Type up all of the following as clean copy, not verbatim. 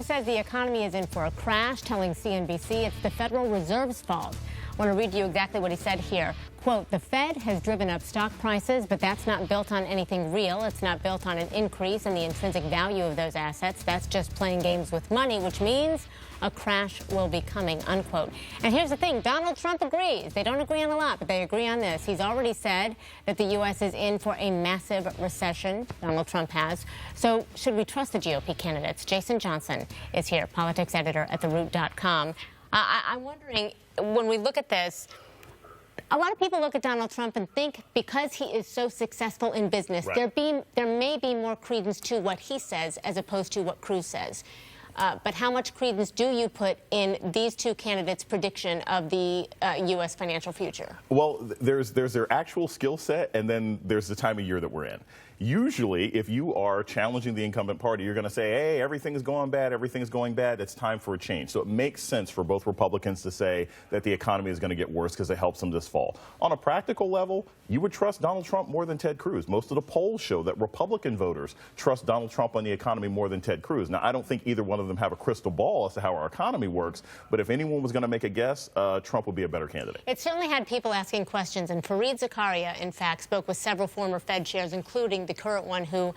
says the economy is in for a crash, telling CNBC it's the Federal Reserve's fault. I want to read you exactly what he said here. Quote, the Fed has driven up stock prices, but that's not built on anything real. It's not built on an increase in the intrinsic value of those assets. That's just playing games with money, which means a crash will be coming, unquote. And here's the thing. Donald Trump agrees. They don't agree on a lot, but they agree on this. He's already said that the U.S. is in for a massive recession. Donald Trump has. So should we trust the GOP candidates? Jason Johnson is here, politics editor at TheRoot.com. I'm wondering, when we look at this, a lot of people look at Donald Trump and think because he is so successful in business, right, there may be more credence to what he says as opposed to what Cruz says. But how much credence do you put in these two candidates' prediction of the U.S. financial future? Well, there's their actual skill set, and then there's the time of year that we're in. Usually, if you are challenging the incumbent party, you're going to say, hey, everything is going bad, everything is going bad, it's time for a change. So it makes sense for both Republicans to say that the economy is going to get worse because it helps them this fall. On a practical level, you would trust Donald Trump more than Ted Cruz. Most of the polls show that Republican voters trust Donald Trump on the economy more than Ted Cruz. Now, I don't think either one of them have a crystal ball as to how our economy works, but if anyone was going to make a guess, Trump would be a better candidate. It certainly had people asking questions, and Fareed Zakaria, in fact, spoke with several former Fed chairs, including the current one, who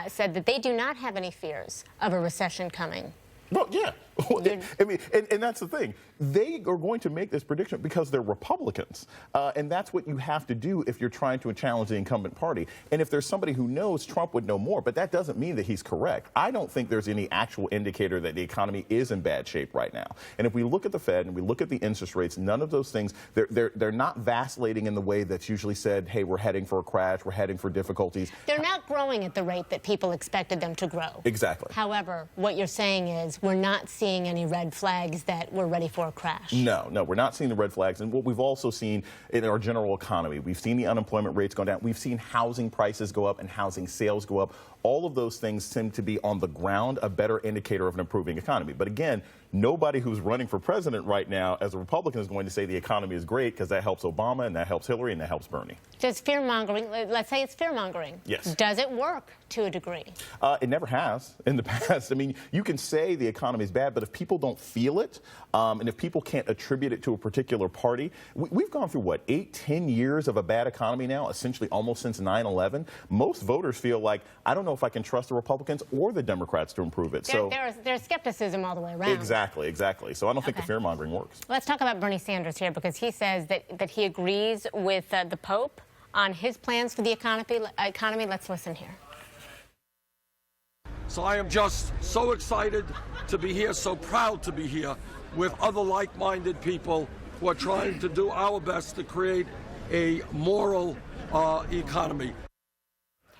said that they do not have any fears of a recession coming. Well, yeah. I mean, and that's the thing. They are going to make this prediction because they're Republicans. And that's what you have to do if you're trying to challenge the incumbent party. And if there's somebody who knows, Trump would know more. But that doesn't mean that he's correct. I don't think there's any actual indicator that the economy is in bad shape right now. And if we look at the Fed and we look at the interest rates, none of those things, they're not vacillating in the way that's usually said, hey, we're heading for a crash, we're heading for difficulties. They're not growing at the rate that people expected them to grow. Exactly. However, what you're saying is we're not seeing any red flags that we're ready for a crash. No, we're not seeing the red flags. And what we've also seen in our general economy, we've seen the unemployment rates go down. We've seen housing prices go up and housing sales go up. All of those things seem to be on the ground a better indicator of an improving economy. But again, nobody who's running for president right now as a Republican is going to say the economy is great because that helps Obama and that helps Hillary and that helps Bernie. Does fear-mongering, let's say it's fear-mongering. Yes. Does it work to a degree? It never has in the past. I mean, you can say the economy is bad, but if people don't feel it, and if people can't attribute it to a particular party, we've gone through, what, 8-10 years of a bad economy now, essentially almost since 9/11. Most voters feel like, I don't know if I can trust the Republicans or the Democrats to improve it. There's skepticism all the way around. Exactly. So I don't think the fear-mongering works. Let's talk about Bernie Sanders here, because he says that he agrees with the Pope on his plans for the economy. Let's listen here. So I am just so excited to be here, so proud to be here with other like-minded people who are trying to do our best to create a moral economy.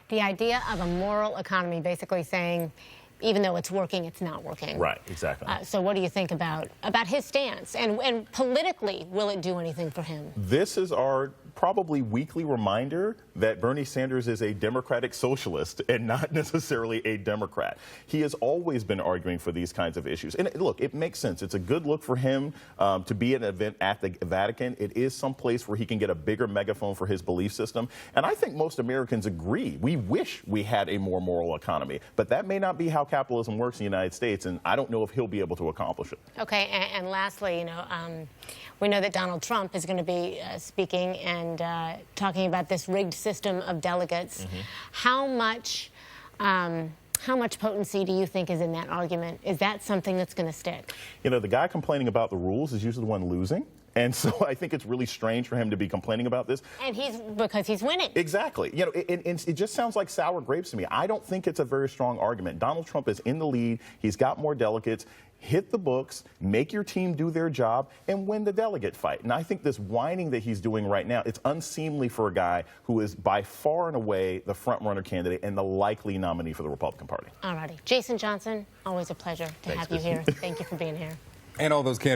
The idea of a moral economy, basically saying, even though it's working, it's not working. Right, exactly. So what do you think about his stance? And politically, will it do anything for him? This is our probably weekly reminder that Bernie Sanders is a democratic socialist and not necessarily a Democrat. He has always been arguing for these kinds of issues. And look, it makes sense. It's a good look for him to be at an event at the Vatican. It is some place where he can get a bigger megaphone for his belief system. And I think most Americans agree. We wish we had a more moral economy. But that may not be how capitalism works in the United States, and I don't know if he'll be able to accomplish it. Okay, and lastly, we know that Donald Trump is going to be speaking and talking about this rigged system of delegates. Mm-hmm. How much potency do you think is in that argument? Is that something that's going to stick? The guy complaining about the rules is usually the one losing. And so I think it's really strange for him to be complaining about this. And because he's winning. Exactly. It just sounds like sour grapes to me. I don't think it's a very strong argument. Donald Trump is in the lead. He's got more delegates. Hit the books, make your team do their job, and win the delegate fight. And I think this whining that he's doing right now, it's unseemly for a guy who is by far and away the front-runner candidate and the likely nominee for the Republican Party. All righty. Jason Johnson, always a pleasure to have you here. Thank you for being here. And all those candidates.